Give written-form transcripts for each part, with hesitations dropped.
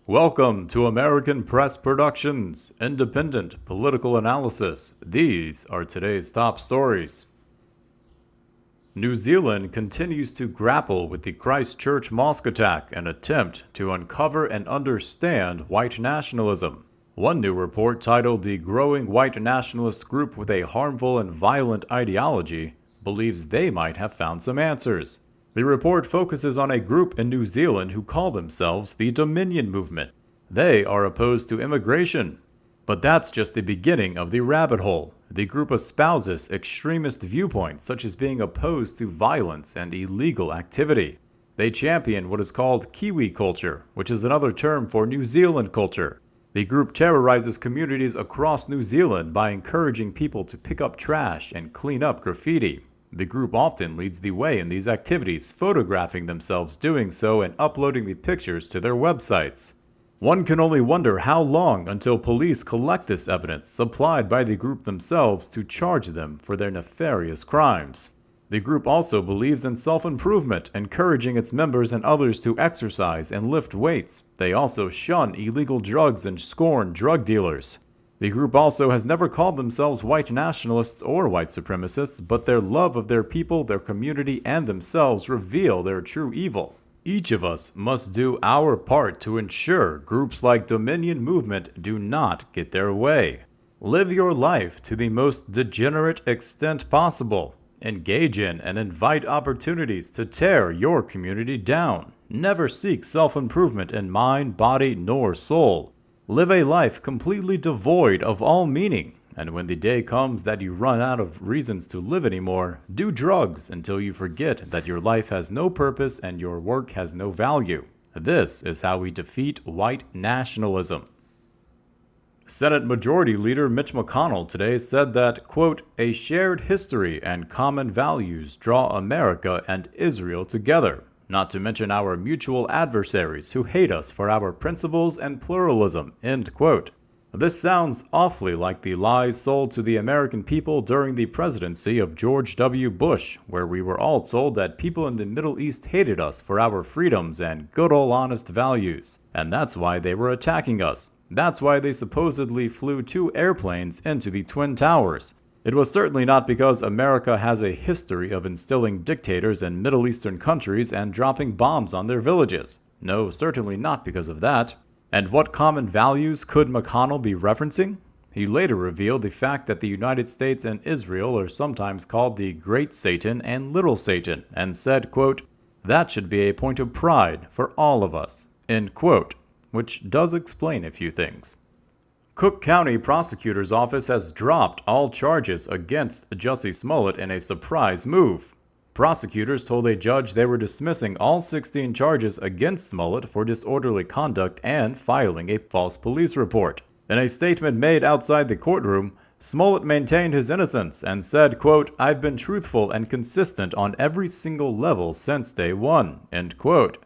Welcome to American Press Productions, independent political analysis. These are today's top stories. New Zealand continues to grapple with the Christchurch mosque attack and attempt to uncover and understand white nationalism. One new report titled "The Growing White Nationalist Group with a Harmful and Violent Ideology" believes they might have found some answers. The report focuses on a group in New Zealand who call themselves the Dominion Movement. They are opposed to immigration. But that's just the beginning of the rabbit hole. The group espouses extremist viewpoints such as being opposed to violence and illegal activity. They champion what is called Kiwi culture, which is another term for New Zealand culture. The group terrorizes communities across New Zealand by encouraging people to pick up trash and clean up graffiti. The group often leads the way in these activities, photographing themselves doing so and uploading the pictures to their websites. One can only wonder how long until police collect this evidence supplied by the group themselves to charge them for their nefarious crimes. The group also believes in self-improvement, encouraging its members and others to exercise and lift weights. They also shun illegal drugs and scorn drug dealers. The group also has never called themselves white nationalists or white supremacists, but their love of their people, their community, and themselves reveal their true evil. Each of us must do our part to ensure groups like Dominion Movement do not get their way. Live your life to the most degenerate extent possible. Engage in and invite opportunities to tear your community down. Never seek self-improvement in mind, body, nor soul. Live a life completely devoid of all meaning, and when the day comes that you run out of reasons to live anymore, do drugs until you forget that your life has no purpose and your work has no value. This is how we defeat white nationalism. Senate Majority Leader Mitch McConnell today said that, quote, "a shared history and common values draw America and Israel together. Not to mention our mutual adversaries who hate us for our principles and pluralism," end quote. This sounds awfully like the lies sold to the American people during the presidency of George W. Bush, where we were all told that people in the Middle East hated us for our freedoms and good old honest values, and that's why they were attacking us. That's why they supposedly flew 2 airplanes into the Twin Towers. It was certainly not because America has a history of instilling dictators in Middle Eastern countries and dropping bombs on their villages. No, certainly not because of that. And what common values could McConnell be referencing? He later revealed the fact that the United States and Israel are sometimes called the Great Satan and Little Satan, and said, quote, "that should be a point of pride for all of us," end quote, which does explain a few things. Cook County Prosecutor's Office has dropped all charges against Jussie Smollet in a surprise move. Prosecutors told a judge they were dismissing all 16 charges against Smollet for disorderly conduct and filing a false police report. In a statement made outside the courtroom, Smollet maintained his innocence and said, quote, "I've been truthful and consistent on every single level since day one," end quote.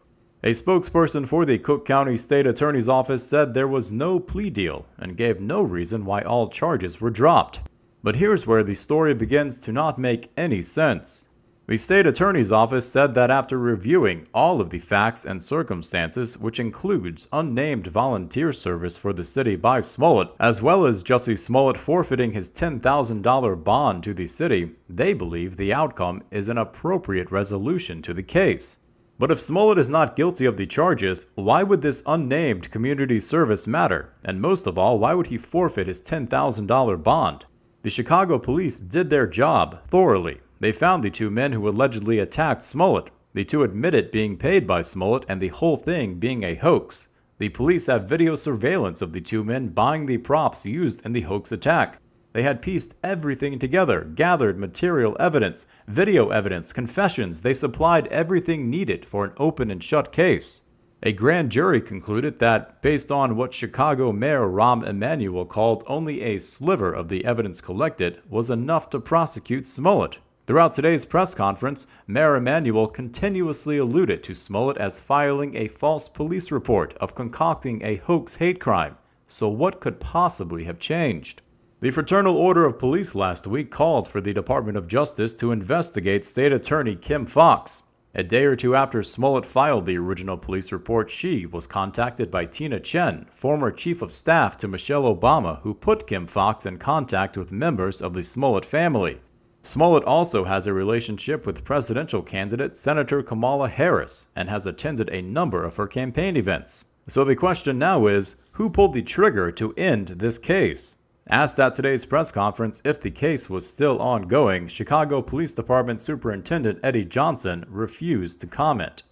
A spokesperson for the Cook County State Attorney's Office said there was no plea deal and gave no reason why all charges were dropped. But here's where the story begins to not make any sense. The State Attorney's Office said that after reviewing all of the facts and circumstances, which includes unnamed volunteer service for the city by Smollet, as well as Jussie Smollet forfeiting his $10,000 bond to the city, they believe the outcome is an appropriate resolution to the case. But if Smollet is not guilty of the charges, why would this unnamed community service matter? And most of all, why would he forfeit his $10,000 bond? The Chicago police did their job thoroughly. They found the 2 men who allegedly attacked Smollet. The 2 admitted being paid by Smollet and the whole thing being a hoax. The police have video surveillance of the 2 men buying the props used in the hoax attack. They had pieced everything together, gathered material evidence, video evidence, confessions. They supplied everything needed for an open and shut case. A grand jury concluded that, based on what Chicago Mayor Rahm Emanuel called only a sliver of the evidence collected, was enough to prosecute Smollet. Throughout today's press conference, Mayor Emanuel continuously alluded to Smollet as filing a false police report, of concocting a hoax hate crime. So what could possibly have changed? The Fraternal Order of Police last week called for the Department of Justice to investigate State Attorney Kim Foxx. A day or two after Smollett filed the original police report, she was contacted by Tina Chen, former chief of staff to Michelle Obama, who put Kim Foxx in contact with members of the Smollett family. Smollett also has a relationship with presidential candidate Senator Kamala Harris and has attended a number of her campaign events. So the question now is, who pulled the trigger to end this case? Asked at today's press conference if the case was still ongoing, Chicago Police Department Superintendent Eddie Johnson refused to comment.